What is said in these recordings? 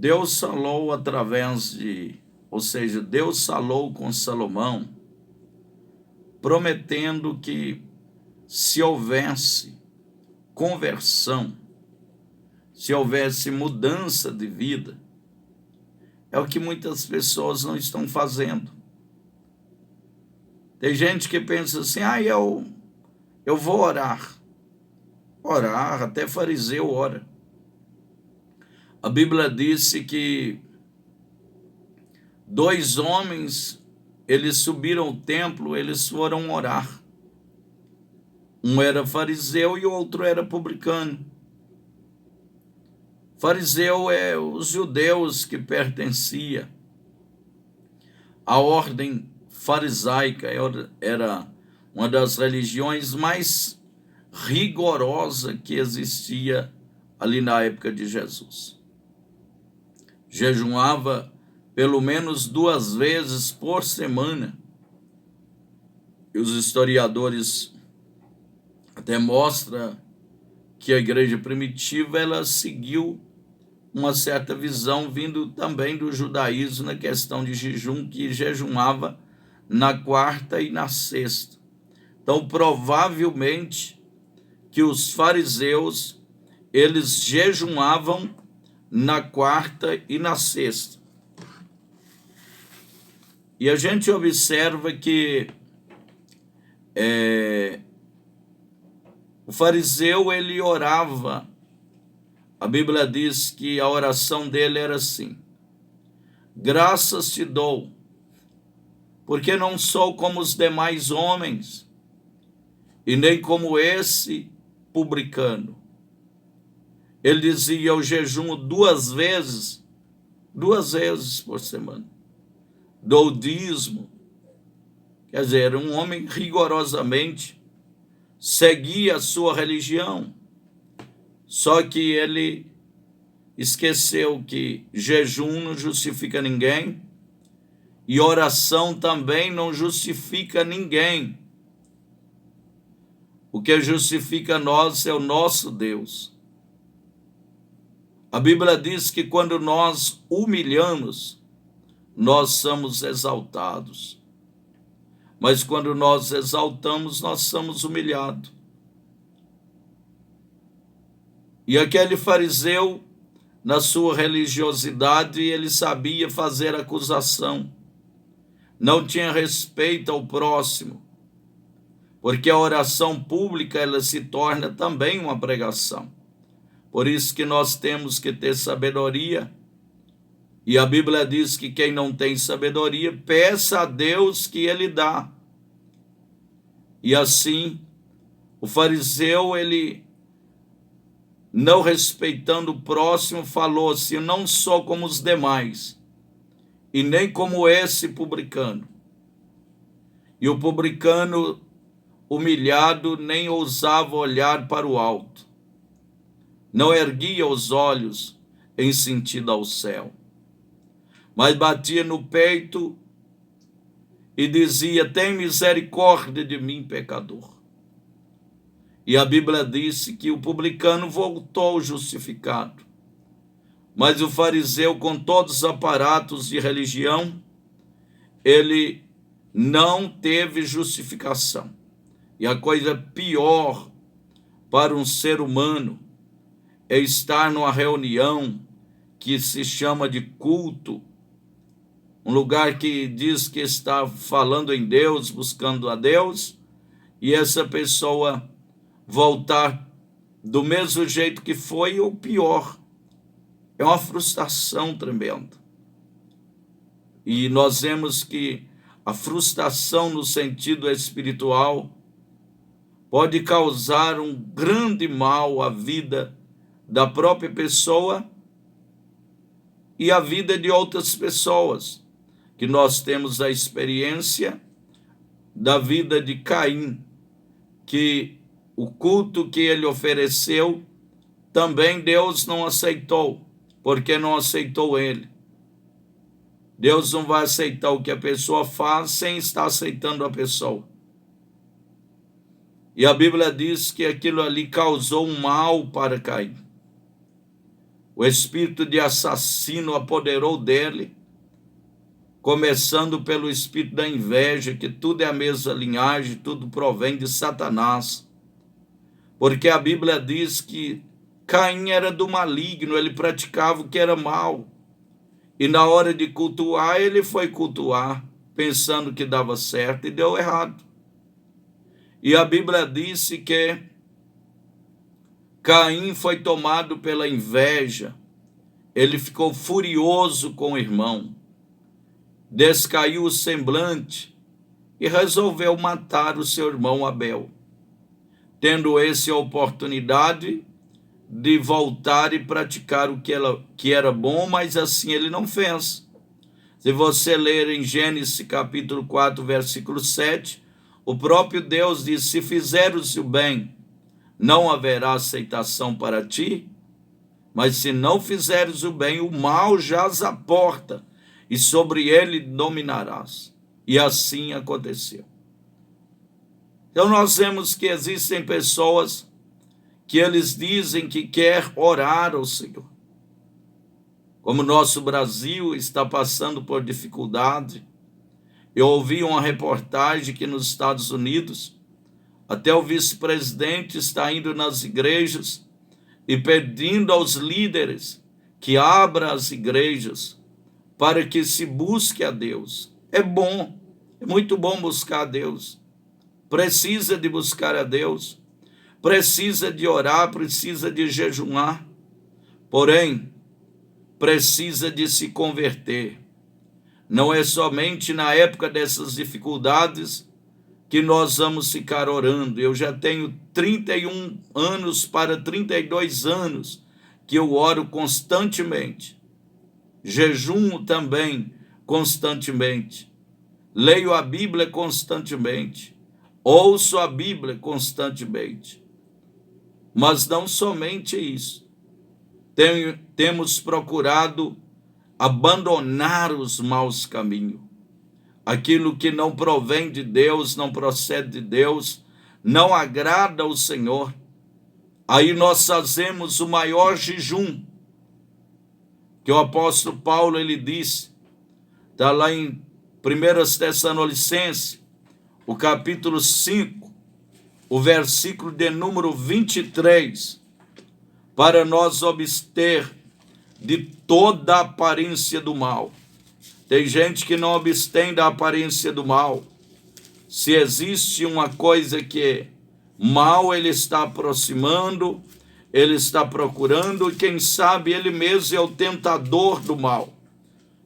Deus falou Deus falou com Salomão, prometendo que se houvesse conversão, se houvesse mudança de vida, é o que muitas pessoas não estão fazendo. Tem gente que pensa assim, eu vou orar. Orar, até fariseu ora. A Bíblia disse que 2 homens, eles subiram ao templo, eles foram orar. Um era fariseu e o outro era publicano. Fariseu é os judeus que pertencia à ordem farisaica, era uma das religiões mais rigorosa que existia ali na época de Jesus. Jejuava pelo menos 2 vezes por semana. E os historiadores até mostram que a igreja primitiva ela seguiu uma certa visão vindo também do judaísmo na questão de jejum, que jejuava na 4ª e na 6ª. Então, provavelmente que os fariseus, eles jejuavam na 4ª e na 6ª. E a gente observa que o fariseu, ele orava. A Bíblia diz que a oração dele era assim: graças te dou, porque não sou como os demais homens, e nem como esse publicano. Ele dizia: eu jejuo 2 vezes por semana. Dou dízimo. Quer dizer, era um homem rigorosamente seguia a sua religião. Só que ele esqueceu que jejum não justifica ninguém e oração também não justifica ninguém. O que justifica nós é o nosso Deus. A Bíblia diz que quando nós humilhamos, nós somos exaltados. Mas quando nós exaltamos, nós somos humilhados. E aquele fariseu, na sua religiosidade, ele sabia fazer acusação. Não tinha respeito ao próximo, porque a oração pública ela se torna também uma pregação. Por isso que nós temos que ter sabedoria. E a Bíblia diz que quem não tem sabedoria, peça a Deus que ele dá. E assim, o fariseu, ele, não respeitando o próximo, falou assim: não sou como os demais, e nem como esse publicano. E o publicano, humilhado, nem ousava olhar para o alto, não erguia os olhos em sentido ao céu, mas batia no peito e dizia: tem misericórdia de mim, pecador. E a Bíblia disse que o publicano voltou justificado, mas o fariseu, com todos os aparatos de religião, ele não teve justificação. E a coisa pior para um ser humano é estar numa reunião que se chama de culto, um lugar que diz que está falando em Deus, buscando a Deus, e essa pessoa voltar do mesmo jeito que foi, ou pior. É uma frustração tremenda. E nós vemos que a frustração no sentido espiritual pode causar um grande mal à vida da própria pessoa e à vida de outras pessoas, que nós temos a experiência da vida de Caim, que o culto que ele ofereceu, também Deus não aceitou, porque não aceitou ele. Deus não vai aceitar o que a pessoa faz sem estar aceitando a pessoa. E a Bíblia diz que aquilo ali causou um mal para Caim. O espírito de assassino apoderou dele, começando pelo espírito da inveja, que tudo é a mesma linhagem, tudo provém de Satanás. Porque a Bíblia diz que Caim era do maligno, ele praticava o que era mal. E na hora de cultuar, ele foi cultuar, pensando que dava certo e deu errado. E a Bíblia disse que Caim foi tomado pela inveja, ele ficou furioso com o irmão, descaiu o semblante e resolveu matar o seu irmão Abel, tendo esse a oportunidade de voltar e praticar o que era bom, mas assim ele não fez. Se você ler em Gênesis capítulo 4, versículo 7, o próprio Deus diz: se fizeres o bem, não haverá aceitação para ti, mas se não fizeres o bem, o mal jaz à porta, e sobre ele dominarás. E assim aconteceu. Então nós vemos que existem pessoas que eles dizem que quer orar ao Senhor. Como o nosso Brasil está passando por dificuldade, eu ouvi uma reportagem que nos Estados Unidos, até o vice-presidente está indo nas igrejas e pedindo aos líderes que abram as igrejas para que se busque a Deus. É bom, é muito bom buscar a Deus. Precisa de buscar a Deus, precisa de orar, precisa de jejuar, porém, precisa de se converter. Não é somente na época dessas dificuldades que nós vamos ficar orando. Eu já tenho 31 anos para 32 anos que eu oro constantemente. Jejuo também constantemente. Leio a Bíblia constantemente. Ouço a Bíblia constantemente. Mas não somente isso. Temos procurado abandonar os maus caminhos. Aquilo que não provém de Deus, não procede de Deus, não agrada ao Senhor. Aí nós fazemos o maior jejum, que o apóstolo Paulo, ele disse, está lá em 1 Tessalonicenses, o capítulo 5, o versículo de número 23, para nós abster de toda a aparência do mal. Tem gente que não abstém da aparência do mal. Se existe uma coisa que é mal, ele está aproximando, ele está procurando, e quem sabe ele mesmo é o tentador do mal.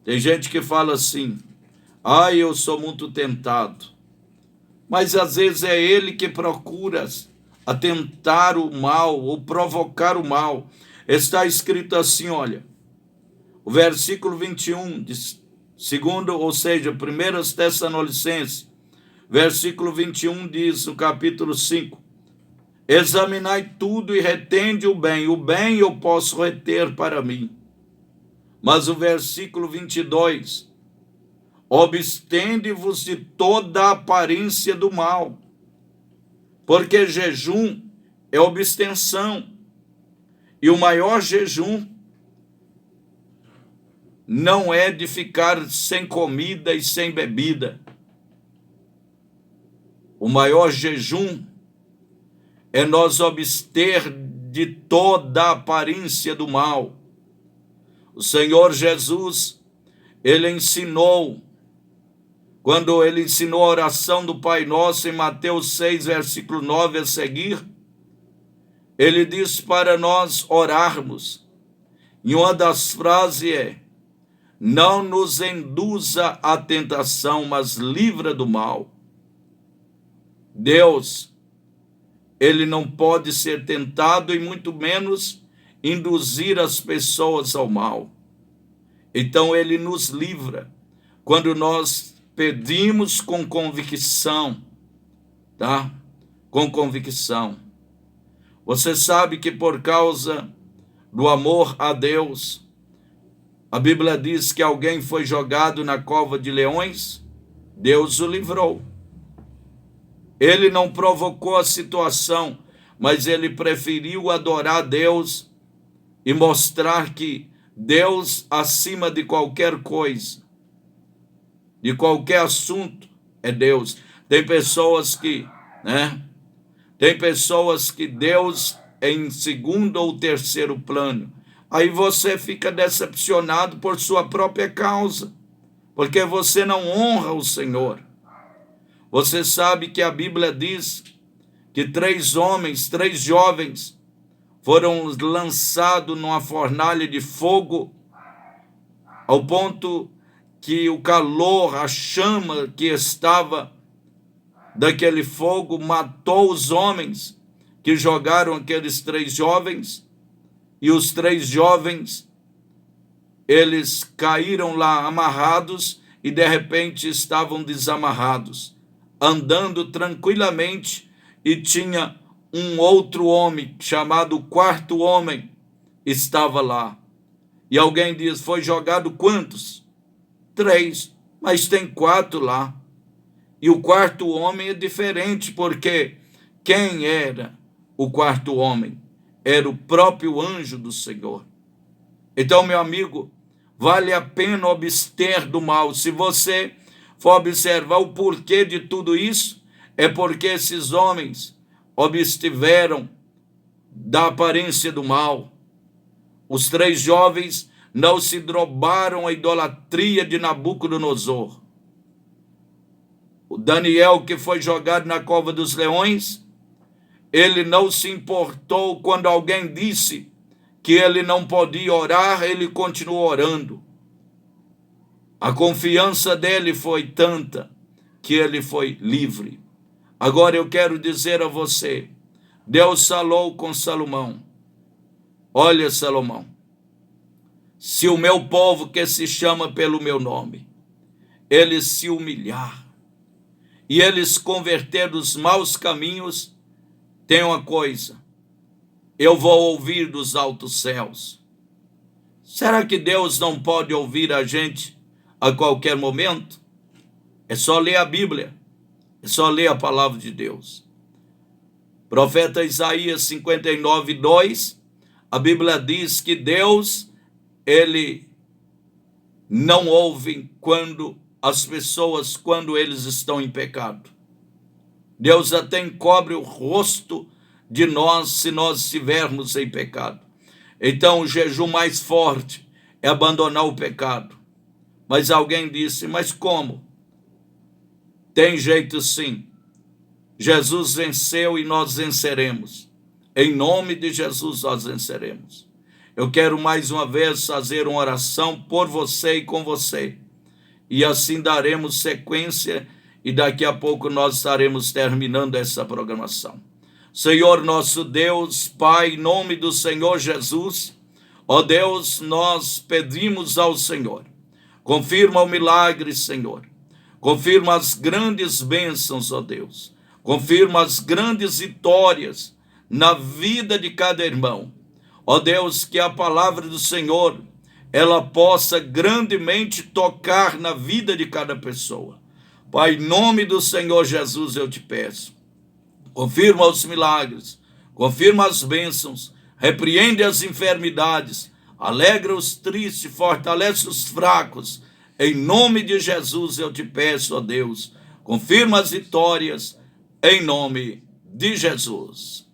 Tem gente que fala assim: eu sou muito tentado. Mas às vezes é ele que procura atentar o mal ou provocar o mal. Está escrito assim, olha, o versículo 21 segundo, ou seja, 1 Tessalonicenses, versículo 21 diz, no capítulo 5, examinai tudo e retende o bem eu posso reter para mim. Mas o versículo 22, abstende-vos de toda a aparência do mal, porque jejum é abstenção, e o maior jejum não é de ficar sem comida e sem bebida. O maior jejum é nós abster de toda a aparência do mal. O Senhor Jesus, ele ensinou, quando ele ensinou a oração do Pai Nosso em Mateus 6, versículo 9 a seguir, ele diz para nós orarmos, e uma das frases é: não nos induza à tentação, mas livra do mal. Deus, ele não pode ser tentado e muito menos induzir as pessoas ao mal. Então ele nos livra quando nós pedimos com convicção, tá? Com convicção. Você sabe que por causa do amor a Deus, a Bíblia diz que alguém foi jogado na cova de leões, Deus o livrou. Ele não provocou a situação, mas ele preferiu adorar a Deus e mostrar que Deus, acima de qualquer coisa, de qualquer assunto, é Deus. Tem pessoas que, Tem pessoas que Deus é em segundo ou terceiro plano. Aí você fica decepcionado por sua própria causa, porque você não honra o Senhor. Você sabe que a Bíblia diz que 3 jovens, foram lançados numa fornalha de fogo, ao ponto que o calor, a chama que estava daquele fogo matou os homens que jogaram aqueles 3 jovens, e os 3 jovens, eles caíram lá amarrados e de repente estavam desamarrados, andando tranquilamente, e tinha um outro homem, chamado o 4º homem, estava lá. E alguém diz, foi jogado quantos? 3, mas tem 4 lá. E o 4º homem é diferente, porque quem era o 4º homem? Era o próprio anjo do Senhor. Então, meu amigo, vale a pena abster do mal. Se você for observar o porquê de tudo isso, é porque esses homens obstiveram da aparência do mal. Os 3 jovens não se dobraram à idolatria de Nabucodonosor. O Daniel, que foi jogado na cova dos leões, ele não se importou quando alguém disse que ele não podia orar, ele continuou orando. A confiança dele foi tanta que ele foi livre. Agora eu quero dizer a você, Deus falou com Salomão. Olha, Salomão, se o meu povo, que se chama pelo meu nome, eles se humilhar e eles converter dos maus caminhos, tem uma coisa, eu vou ouvir dos altos céus. Será que Deus não pode ouvir a gente a qualquer momento? É só ler a Bíblia, é só ler a palavra de Deus. Profeta Isaías 59:2, a Bíblia diz que Deus, ele não ouve quando as pessoas, quando eles estão em pecado. Deus até encobre o rosto de nós se nós estivermos em pecado. Então o jejum mais forte é abandonar o pecado. Mas alguém disse, mas como? Tem jeito sim. Jesus venceu e nós venceremos. Em nome de Jesus nós venceremos. Eu quero mais uma vez fazer uma oração por você e com você. E assim daremos sequência e daqui a pouco nós estaremos terminando essa programação. Senhor nosso Deus, Pai, em nome do Senhor Jesus, ó Deus, nós pedimos ao Senhor, confirma o milagre, Senhor, confirma as grandes bênçãos, ó Deus, confirma as grandes vitórias na vida de cada irmão. Ó Deus, que a palavra do Senhor, ela possa grandemente tocar na vida de cada pessoa. Pai, em nome do Senhor Jesus eu te peço, confirma os milagres, confirma as bênçãos, repreende as enfermidades, alegra os tristes, fortalece os fracos. Em nome de Jesus eu te peço, ó Deus, confirma as vitórias, em nome de Jesus.